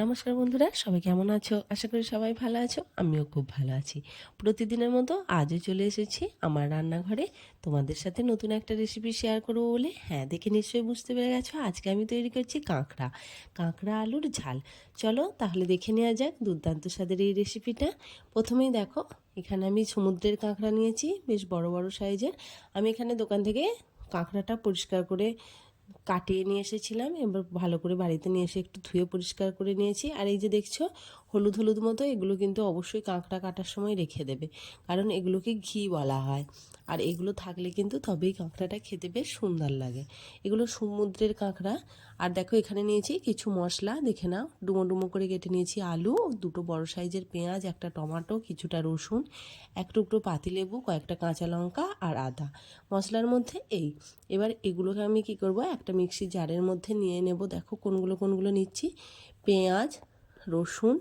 নমস্কার বন্ধুরা, সবাই কেমন আছো? আশা করি সবাই ভালো আছো। আমিও খুব ভালো আছি। প্রতিদিনের মতো আজও চলে এসেছি আমার রান্নাঘরে তোমাদের সাথে নতুন একটা রেসিপি শেয়ার করবো বলে। হ্যাঁ, দেখে নিশ্চয়ই বুঝতে পেরে গেছো আজকে আমি তৈরি করছি কাঁকড়া আলুর ঝাল। চলো তাহলে দেখে নেওয়া যাক দুর্দান্ত স্বাদের এই রেসিপিটা। প্রথমেই দেখো, এখানে আমি সমুদ্রের কাঁকড়া নিয়েছি, বেশ বড় বড় সাইজের। আমি এখানে দোকান থেকে কাঁকড়াটা পরিষ্কার করে কাটিয়ে নিয়ে এসেছিলাম। এবার ভালো করে বাড়িতে নিয়ে এসে একটু ধুয়ে পরিষ্কার করে নিয়েছি। আর এই যে দেখছো হলুদ হলুদ মতো, এগুলো কিন্তু অবশ্যই কাঁকড়া কাটার সময় রেখে দেবে, কারণ এগুলোকে ঘি বলা হয়। আর এগুলো থাকলে কিন্তু তবেই কাঁকড়াটা খেতে বেশ সুন্দর লাগে। এগুলো সমুদ্রের কাঁকড়া। আর দেখো এখানে নিয়েছি কিছু মশলা, দেখে নাও। ডুমো ডুমো করে কেটে নিয়েছি আলু, দুটো বড় সাইজের পেঁয়াজ, একটা টমেটো, কিছুটা রসুন, এক টুকরো পাতিলেবু, কয়েকটা কাঁচা লঙ্কা আর আদা। মশলার মধ্যে এই। এবার এগুলোকে আমি কি করব, একটা মিক্সি জারের মধ্যে নিয়ে নেব। দেখো কোনগুলো নিচ্ছি। পেঁয়াজ, রসুন,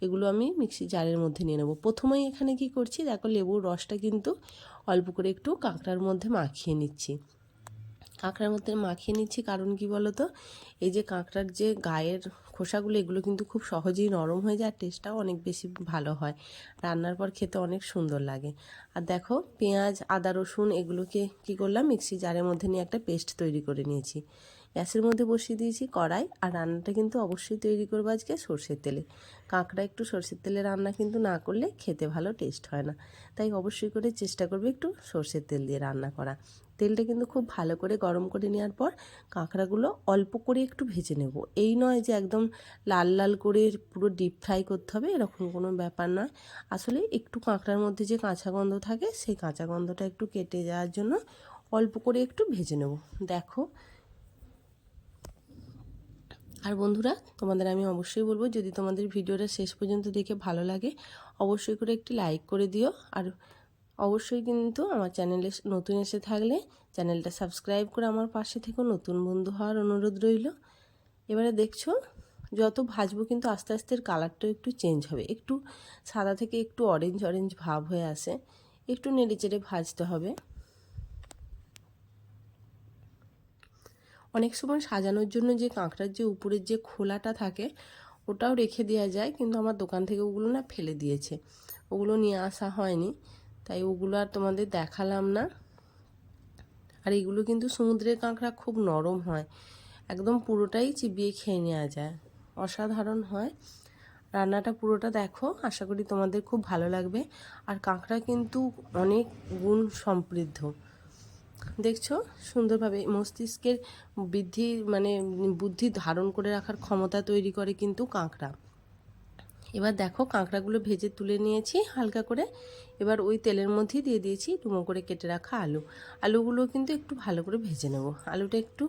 এগুলো আমি মিক্সি জারের মধ্যে নিয়ে নেব। প্রথমেই এখানে কি করছি দেখো, লেবুর রসটা কিন্তু অল্প করে একটু কাঁকড়ার মধ্যে মাখিয়ে নিচ্ছি। কারণ কি বলো তো, এই যে কাঁকড়ার যে গায়ের খোসাগুলো, এগুলো কিন্তু খুব সহজেই নরম হয়ে যায় আর টেস্টটাও অনেক বেশি ভালো হয়। রান্নার পর খেতে অনেক সুন্দর লাগে। আর দেখো পেঁয়াজ, আদা, রসুন এগুলোকে কি করলাম, মিক্সি জারের মধ্যে নিয়ে একটা পেস্ট তৈরি করে নিয়েছি। গ্যাসের মধ্যে বসিয়ে দিয়েছি কড়াই। আর রান্নাটা কিন্তু অবশ্যই তৈরি করবো আজকে সর্ষের তেলে। কাঁকড়া একটু সর্ষের তেলে রান্না কিন্তু না করলে খেতে ভালো টেস্ট হয় না। তাই অবশ্যই করে চেষ্টা করবে একটু সর্ষের তেল দিয়ে রান্না করা। তেলটা কিন্তু খুব ভালো করে গরম করে নেওয়ার পর কাঁকড়াগুলো অল্প করে একটু ভেজে নেব। এই নয় যে একদম লাল লাল করে পুরো ডিপ ফ্রাই করতে হবে, এরকম কোনো ব্যাপার নয়। আসলে একটু কাঁকড়ার মধ্যে যে কাঁচা গন্ধ থাকে, সেই কাঁচা গন্ধটা একটু কেটে যাওয়ার জন্য অল্প করে একটু ভেজে নেব। দেখো, আর বন্ধুরা তোমাদের আমি অবশ্যই বলবো, যদি তোমাদের ভিডিওটা শেষ পর্যন্ত দেখে ভালো লাগে অবশ্যই করে একটি লাইক করে দিও। আর অবশ্যই কিন্তু আমার চ্যানেলে নতুন এসে থাকলে চ্যানেলটা সাবস্ক্রাইব করে আমার পাশে থেকেও নতুন বন্ধু হওয়ার অনুরোধ রইল। এবারে দেখছো যত ভাজবো কিন্তু আস্তে আস্তে কালারটাও একটু চেঞ্জ হবে, একটু সাদা থেকে একটু অরেঞ্জ অরেঞ্জ ভাব হয়ে আসে, একটু নেড়ে চেড়ে ভাজতে হবে। অনেক সময় সাজানোর জন্য যে কাঁকড়ার যে উপরের যে খোলাটা থাকে ওটাও রেখে দেওয়া যায়, কিন্তু আমার দোকান থেকে ওগুলো না ফেলে দিয়েছে, ওগুলো নিয়ে আসা হয়নি, তাই ওগুলো আর তোমাদের দেখালাম না। আর এগুলো কিন্তু সমুদ্রের কাঁকড়া খুব নরম হয়, একদম পুরোটাই চিবিয়ে খেয়ে নেওয়া যায়, অসাধারণ হয়। রান্নাটা পুরোটা দেখো, আশা করি তোমাদের খুব ভালো লাগবে। আর কাঁকড়া কিন্তু অনেক গুণ সমৃদ্ধ, দেখছো সুন্দরভাবে মস্তিষ্কের বৃদ্ধি, মানে বুদ্ধি ধারণ করে রাখার ক্ষমতা তৈরি করে কিন্তু কাঁকড়া। এবার দেখো কাঁকড়াগুলো ভেজে তুলে নিয়েছি হালকা করে। এবার ওই তেলের মধ্যেই দিয়ে দিয়েছি ডুমো করে কেটে রাখা আলুগুলো কিন্তু একটু ভালো করে ভেজে নেব। আলুটা একটু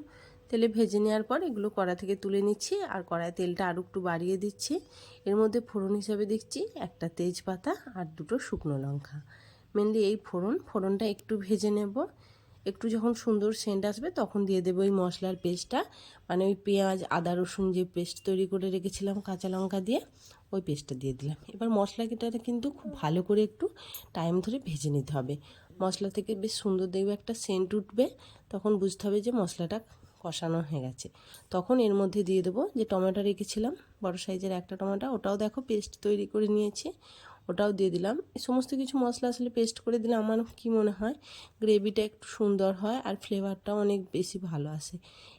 তেলে ভেজে নেওয়ার পর এগুলো কড়া থেকে তুলে নিচ্ছি, আর কড়ায় তেলটা আরও একটু বাড়িয়ে দিচ্ছি। এর মধ্যে ফোড়ন হিসাবে দিচ্ছি একটা তেজপাতা আর দুটো শুকনো লঙ্কা। মেনলি এই ফোড়নটা একটু ভেজে নেব। একটু যখন সুন্দর সেন্ট আসবে তখন দিয়ে দেবো ওই মশলার পেস্টটা, মানে ওই পেঁয়াজ, আদা, রসুন যে পেস্ট তৈরি করে রেখেছিলাম কাঁচা লঙ্কা দিয়ে, ওই পেস্টটা দিয়ে দিলাম। এবার মশলাটা কিন্তু খুব ভালো করে একটু টাইম ধরে ভেজে নিতে হবে। মশলা থেকে বেশ সুন্দর দেখবে একটা সেন্ট উঠবে, তখন বুঝতে হবে যে মশলাটা কষানো হয়ে গেছে। তখন এর মধ্যে দিয়ে দেবো যে টমেটো রেখেছিলাম, বড় সাইজের একটা টমেটো, ওটাও দেখো পেস্ট তৈরি করে নিয়েছি, ওটাও দিয়ে দিলাম। এই সমস্ত কিছু মশলা আসলে পেস্ট করে দিলে আমার কি মনে হয় গ্রেভিটা একটু সুন্দর হয় আর ফ্লেভারটাও অনেক বেশি ভালো আসে।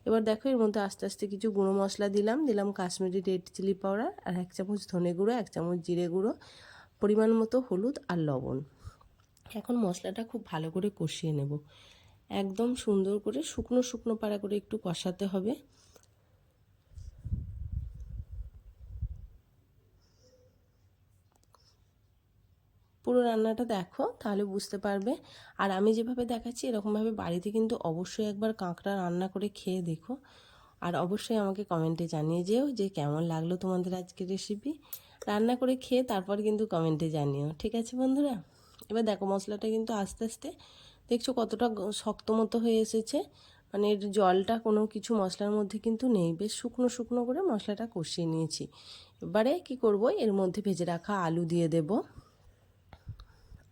এবার দেখো এর মধ্যে আস্তে আস্তে কিছু গুঁড়ো মশলা দিলাম কাশ্মীরি রেড চিলি পাউডার, আর 1 চামচ ধনে গুঁড়ো, 1 চামচ জিরে গুঁড়ো, পরিমাণ মতো হলুদ আর লবণ। এখন মশলাটা খুব ভালো করে কষিয়ে নেব, একদম সুন্দর করে শুকনো শুকনো পাড়া করে একটু কষাতে হবে। পুরো রান্নাটা দেখো তাহলে বুঝতে পারবে। আর আমি যেভাবে দেখাচ্ছি এরকমভাবে বাড়িতে কিন্তু অবশ্যই একবার কাঁকড়া রান্না করে খেয়ে দেখো। আর অবশ্যই আমাকে কমেন্টে জানিয়ে যেও যে কেমন লাগলো তোমাদের আজকের রেসিপি। রান্না করে খেয়ে তারপর কিন্তু কমেন্টে জানিও, ঠিক আছে বন্ধুরা? এবার দেখো মশলাটা কিন্তু আস্তে আস্তে দেখছো কতটা শক্ত মতো হয়ে এসেছে, মানে এর জলটা কোনো কিছু মশলার মধ্যে কিন্তু নেই, বেশ শুকনো শুকনো করে মশলাটা কষিয়ে নিয়েছি। এবারে কি করব, এর মধ্যে ভেজে রাখা আলু দিয়ে দেব,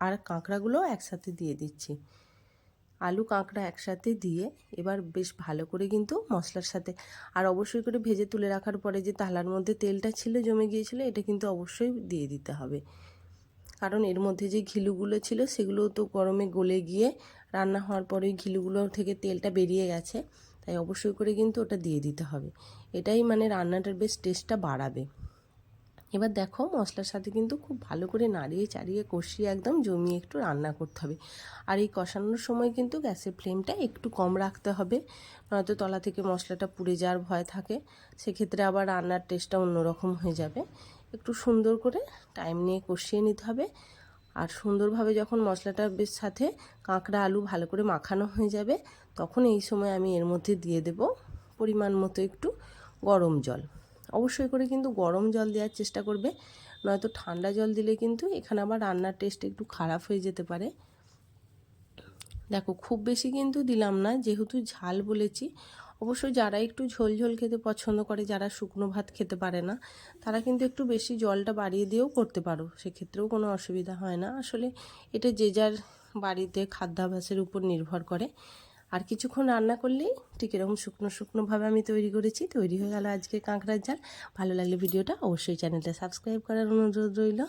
আর কাঁকড়াগুলো একসাথে দিয়ে দিচ্ছি। আলু কাঁকড়া একসাথে দিয়ে এবার বেশ ভালো করে কিন্তু মশলার সাথে, আর অবশ্যই করে ভেজে তুলে রাখার পরে যে থালার মধ্যে তেলটা ছিল জমে গিয়েছিল, এটা কিন্তু অবশ্যই দিয়ে দিতে হবে। কারণ এর মধ্যে যে ঘিলুগুলো ছিল সেগুলো তো গরমে গলে গিয়ে রান্না হওয়ার পরে ঘিলুগুলো থেকে তেলটা বেরিয়ে গেছে, তাই অবশ্যই করে কিন্তু ওটা দিয়ে দিতে হবে। এটাই মানে রান্নাটার বেশ টেস্টটা বাড়াবে। এবার দেখো মশলার সাথে কিন্তু খুব ভালো করে নাড়িয়ে চাড়িয়ে কষিয়ে একদম জমিয়ে একটু রান্না করতে হবে। আর এই কষানোর সময় কিন্তু গ্যাসের ফ্লেমটা একটু কম রাখতে হবে, নয়তো তলা থেকে মশলাটা পুড়ে যাওয়ার ভয় থাকে, সেক্ষেত্রে আবার রান্নার টেস্টটা অন্যরকম হয়ে যাবে। একটু সুন্দর করে টাইম নিয়ে কষিয়ে নিতে হবে। আর সুন্দরভাবে যখন মশলাটা বেশ সাথে কাঁকড়া আলু ভালো করে মাখানো হয়ে যাবে, তখন এই সময় আমি এর মধ্যে দিয়ে দেব পরিমাণ মতো একটু গরম জল। অবশ্যই করে কিন্তু গরম জল দেওয়ার চেষ্টা করবে, নয়তো ঠান্ডা জল দিলে কিন্তু এখানে আবার রান্নার টেস্ট একটু খারাপ হয়ে যেতে পারে। দেখো খুব বেশি কিন্তু দিলাম না, যেহেতু ঝাল বলেছি। অবশ্যই যারা একটু ঝোল ঝোল খেতে পছন্দ করে, যারা শুকনো ভাত খেতে পারে না, তারা কিন্তু একটু বেশি জলটা বাড়িয়ে দিয়েও করতে পারো, সেক্ষেত্রেও কোনো অসুবিধা হয় না। আসলে এটা যে যার বাড়িতে খাদ্যাভ্যাসের উপর নির্ভর করে। আর কিছুক্ষণ রান্না করলেই ঠিক এরকম শুকনো শুকনোভাবে আমি তৈরি করেছি, তৈরি হয়ে গেল আজকে কাঁকড়ার ঝাল। ভালো লাগলে ভিডিওটা অবশ্যই চ্যানেলটা সাবস্ক্রাইব করার অনুরোধ রইল।